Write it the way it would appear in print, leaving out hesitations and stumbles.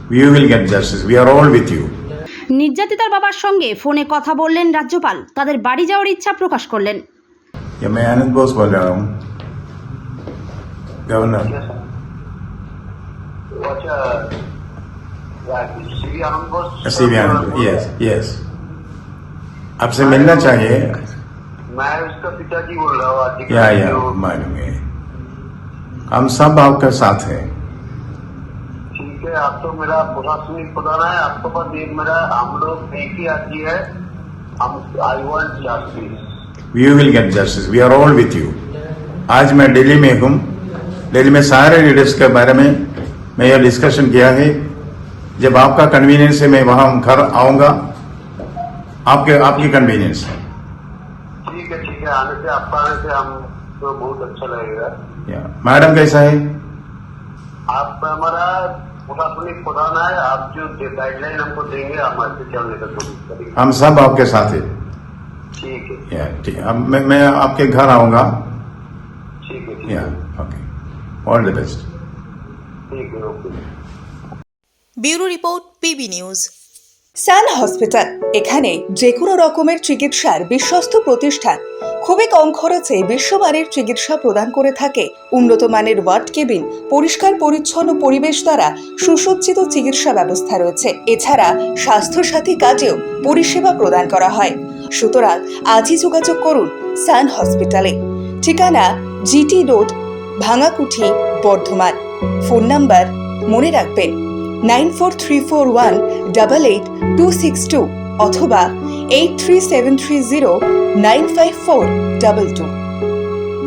We will get justice. We are all with you. নির্যাতিতার বাবার সঙ্গে ফোনে কথা বললেন রাজ্যপাল, তাদের বাড়ি যাওয়ার ইচ্ছা প্রকাশ করলেন। ये मैं आनंद बोस बोल रहा हूँ, गवर्नर। सीबी आनंद, यस यस, आपसे मिलना चाहिए। मैं उसका पिताजी बोल रहा हूँ। या मालूम है, हम सब आपके साथ हैं। ठीक है, आप तो मेरा प्रशासनिक प्रधान है, आपके पास एक मेरा, हम लोग एक ही आदमी है, हम I want justice. We will get justice. We are all with you. आज मैं दिल्ली में हूँ, दिल्ली में सारे लीडर्स के बारे में मैं यह डिस्कशन किया है। जब आपका कन्वीनियंस है मैं वहाँ घर आऊँगा, आपकी कन्वीनियंस है। ठीक है, आने से, आपका आने से हम तो बहुत अच्छा लगेगा। मैडम कैसा है? आप हमारा प्रशासनिक प्रधान है, आप जो गाइडलाइन हमको देंगे हम ऐसे चलने का कोशिश करेंगे। हम सब आपके साथ हैं। ठीक है, ठीक है, अब मैं आपके घर आऊँगा। ठीक है, ओके, ऑल द बेस्ट। ठीक है, okay. Bureau report, PB news. Sun hospital, এখানে যে কোনো রকমের চিকিৎসার বিশ্বস্ত প্রতিষ্ঠান। খুবই কম খরচে বিশ্বমানের চিকিৎসা প্রদান করে থাকে। উন্নত মানের ওয়ার্ড কেবিন, পরিষ্কার পরিচ্ছন্ন পরিবেশ দ্বারা সুসজ্জিত চিকিৎসা ব্যবস্থা রয়েছে। এছাড়া স্বাস্থ্যসাথী কাজেও পরিষেবা প্রদান করা হয়। সুতরাং আজই যোগাযোগ করুন সান হসপিটালে। ঠিকানা GT road, Bhangakuthi, Bardhaman. Phone number মনে রাখবেন 9434188262 অথবা 83730954222।